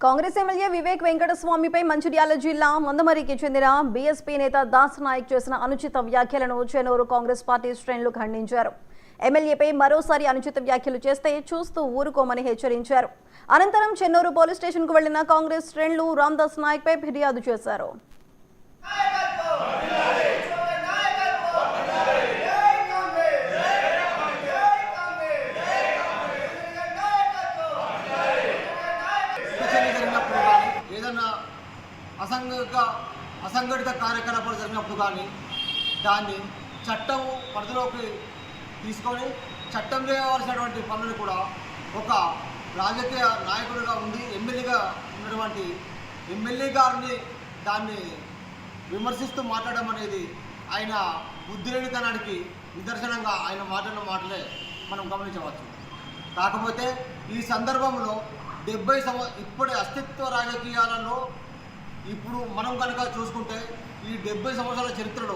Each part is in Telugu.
కాంగ్రెస్ ఎమ్మెల్యే వివేక్ వెంకటస్వామిపై మంచిర్యాల జిల్లా మందమరికి చెందిన బీఎస్పీ నేత దాస్ నాయక్ చేసిన అనుచిత వ్యాఖ్యలను చెన్నూరు కాంగ్రెస్ పార్టీ శ్రేణులు ఖండించారు. ఎమ్మెల్యేపై మరోసారి అనుచిత వ్యాఖ్యలు చేస్తే చూస్తూ ఊరుకోమని హెచ్చరించారు. అనంతరం చెన్నూరు పోలీస్ స్టేషన్కు వెళ్లిన కాంగ్రెస్ శ్రేణులు రామ్దాస్ నాయక్పై ఫిర్యాదు చేశారు. అసంఘటిత కార్యకలాపాలు జరిగినప్పుడు కానీ దాన్ని చట్టం పరిధిలోకి తీసుకొని చట్టం చేయవలసినటువంటి పనులు కూడా ఒక రాజకీయ నాయకుడిగా ఉండి ఎమ్మెల్యేగా ఉన్నటువంటి ఎమ్మెల్యే గారిని దాన్ని విమర్శిస్తూ మాట్లాడడం అనేది ఆయన బుద్ధిలేనితనానికి నిదర్శనంగా ఆయన మాట్లాడిన మాటలే మనం గమనించవచ్చు. కాకపోతే ఈ సందర్భంలో ఇప్పటి అస్తిత్వ రాజకీయాలలో ఇప్పుడు మనం కనుక చూసుకుంటే ఈ 70 సంవత్సరాల చరిత్రలో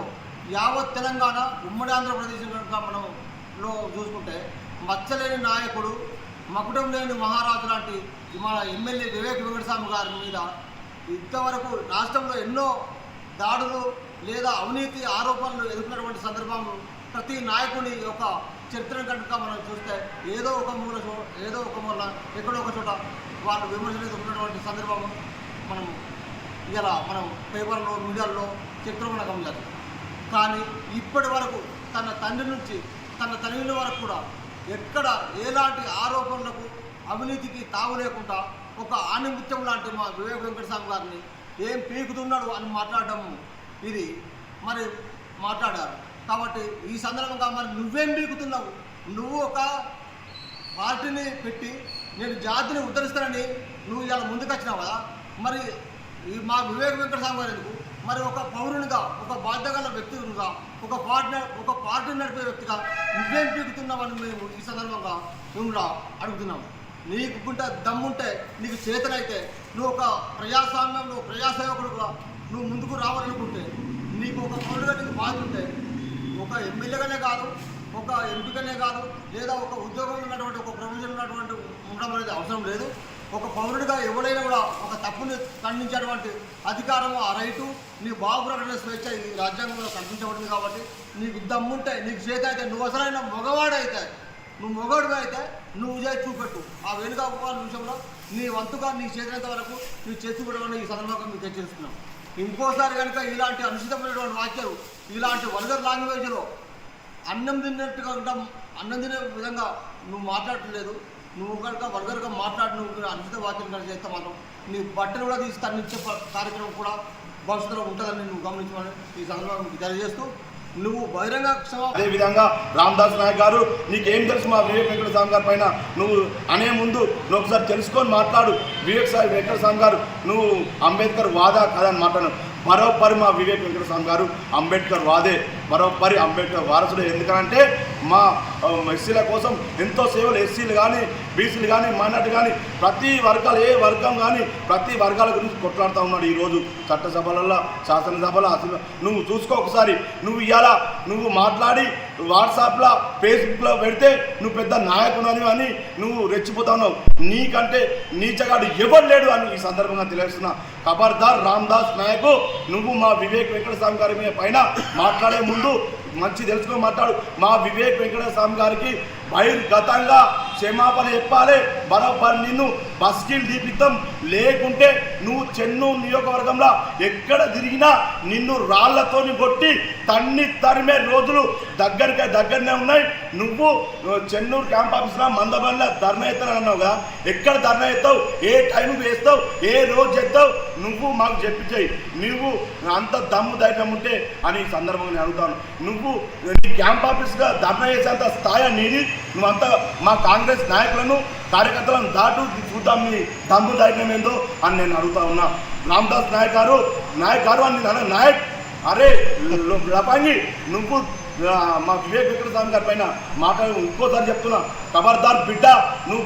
యావత్ తెలంగాణ ఉమ్మడి ఆంధ్రప్రదేశ్ కనుక మనలో చూసుకుంటే మచ్చలేని నాయకుడు మకుటం లేని మహారాజు లాంటి మన ఎమ్మెల్యే వివేక్ వెంకటస్వామి గారి మీద ఇంతవరకు రాష్ట్రంలో ఎన్నో దాడులు లేదా అవినీతి ఆరోపణలు ఎదుర్కొన్నటువంటి సందర్భం ప్రతి నాయకుని యొక్క చరిత్రను కనుక మనం చూస్తే ఏదో ఒక మూల ఎక్కడో ఒక చోట వాళ్ళు విమర్శలు ఎదుర్కొన్నటువంటి సందర్భం మనం ఇలా మనం పేపర్లో మీడియాల్లో చిత్రమైన గమనించాలి. కానీ ఇప్పటి వరకు తన తండ్రి నుంచి తన తల్లి వరకు కూడా ఎక్కడ ఎలాంటి ఆరోపణలకు అవినీతికి తావు లేకుండా ఒక ఆణిముత్యం లాంటి మా వివేక్ వెంకటస్వామి గారిని ఏం పీకుతున్నాడు అని మాట్లాడడం ఇది మరి మాట్లాడారు. కాబట్టి ఈ సందర్భంగా మరి నువ్వేం పీకుతున్నావు? నువ్వు ఒక పార్టీని పెట్టి నేను జాతిని ఉద్ధరిస్తానని నువ్వు ఇలా ముందుకు వచ్చినావు కదా, మరి మా వివేక్ వెంకటస్వామి గారు ఎందుకు మరి ఒక పౌరునిగా ఒక బాధ్యత వ్యక్తిగా ఒక పార్టీ నడిపే వ్యక్తిగా నువ్వేం పీకుతున్నావని మేము ఈ సందర్భంగా మేము అడుగుతున్నాము. నీకు గుంటే దమ్ముంటే నీకు చేతనైతే నువ్వు ఒక ప్రజాస్వామ్యంలో ప్రజాసేవకుడుగా నువ్వు ముందుకు రావాలనుకుంటే నీకు ఒక పౌరుడిగా నీకు బాధ్యత ఉంటే ఒక ఎమ్మెల్యేగానే కాదు, ఒక ఎంపీగానే కాదు, లేదా ఒక ఉద్యోగం ఉన్నటువంటి ఒక ప్రొఫెషన్ ఉన్నటువంటి ఉండడం అనేది అవసరం లేదు. ఒక పౌరుడిగా ఎవరైనా కూడా ఒక తప్పుని ఖండించేటువంటి అధికారము ఆ రైటు నీ బాగుపడే స్వేచ్ఛ ఈ రాజ్యాంగంలో కల్పించబడింది. కాబట్టి నీకు దమ్ముంటే నీకు చేత అయితే నువ్వు అసలైన మగవాడైతే నువ్వు మొగవాడిగా అయితే నువ్వు చేసి చూపెట్టు. ఆ వెనుక నిమిషంలో నీ వంతుగా నీ చేతనంత వరకు నువ్వు చేసి చూపెట్టమని ఈ సందర్భంగా మీకు హెచ్చరిస్తున్నాం. ఇంకోసారి కనుక ఇలాంటి అనుచితమైనటువంటి వాక్యాలు ఇలాంటి వల్గర్ లాంగ్వేజ్లో అన్నం తిన్నట్టుగా ఉంటాం అన్నం తినే విధంగా నువ్వు మాట్లాడట్లేదు. నువ్వు కనుక వల్గర్గా మాట్లాడి నువ్వు అనుచిత వాక్యం కనుక చేస్తే మాత్రం నీ బట్టలు కూడా తీసి తరలించే కార్యక్రమం కూడా భవిష్యత్తులో ఉంటుందని నువ్వు గమనించమని ఈ సందర్భంగా తెలియజేస్తూ నువ్వు బహిరంగ అదేవిధంగా రామ్దాస్ నాయక్ గారు నీకేం తెలుసు మా వివేక్ వెంకటస్వామి గారి పైన నువ్వు అనే ముందు నువ్వు ఒకసారి తెలుసుకొని మాట్లాడు. వివేక్ వెంకటస్వామి గారు నువ్వు అంబేద్కర్ వాదా కాదని మాట్లాడు. మరోపరి మా వివేక్ వెంకటస్వామి గారు అంబేద్కర్ వాదే, మరోపరి అంబేద్కర్ వారసుడు. ఎందుకంటే మా ఎస్సీల కోసం ఎంతో సేవలు ఎస్సీలు కానీ బీసీలు కానీ మైనార్టీ కానీ ప్రతి వర్గాలు ఏ వర్గం కానీ ప్రతి వర్గాల గురించి కొట్లాడుతూ ఉన్నాడు. ఈరోజు చట్టసభలలో శాసనసభలో అసలు నువ్వు చూసుకో ఒకసారి. నువ్వు ఇవాళ నువ్వు మాట్లాడి వాట్సాప్లో ఫేస్బుక్లో పెడితే నువ్వు పెద్ద నాయకుడు అని నువ్వు రెచ్చిపోతా ఉన్నావు. నీకంటే నీచగాడు ఎవరు లేడు అని ఈ సందర్భంగా తెలియజేస్తున్నా. ఖబర్దార్ రామ్దాస్ నాయక్, నువ్వు మా వివేక్ వెంకటస్వామి గారి పైన మాట్లాడే ముందు మంచి తెలుసుకొని మాట్లాడు. మా వివేక్ వెంకటస్వామి గారికి బహిర్గతంగా క్షమాపణ చెప్పాలి. బరోబర్ నిన్ను బస్కిల్ దీపితం లేకుంటే నువ్వు చెన్నూరు నియోజకవర్గంలో ఎక్కడ తిరిగినా నిన్ను రాళ్లతోని కొట్టి తరిమే రోజులు దగ్గరనే ఉన్నాయి. నువ్వు చెన్నూరు క్యాంప్ ఆఫీస్లో మందబల్లిలో ధర్నా ఎత్తానని అన్నావు కదా, ఎక్కడ ధర్నా ఎత్తావు, ఏ టైంకి వేస్తావు, ఏ రోజు చేస్తావు నువ్వు మాకు చెప్పించాయి. నువ్వు అంత దమ్ము ధైర్యం ఉంటే అని ఈ సందర్భంగా నేను అడుగుతాను. నువ్వు నీ క్యాంప్ ఆఫీస్గా ధర్నా చేసేంత స్థాయి నీది. నువ్వంతా మా కాంగ్రెస్ నాయకులను కార్యకర్తలను దాటు చూద్దాం నీ దమ్ము ధైర్యం ఏందో అని నేను అడుగుతా ఉన్నా. రామ్దాస్ నాయక్ గారు అని నాయక్ అరే లపాంగి నువ్వు మా వివేక్ వెంకటస్వామి గారి పైన మాట్లాడు. ఇంకోసారి చెప్తున్నా, ఖబర్దార్ బిడ్డ నువ్వు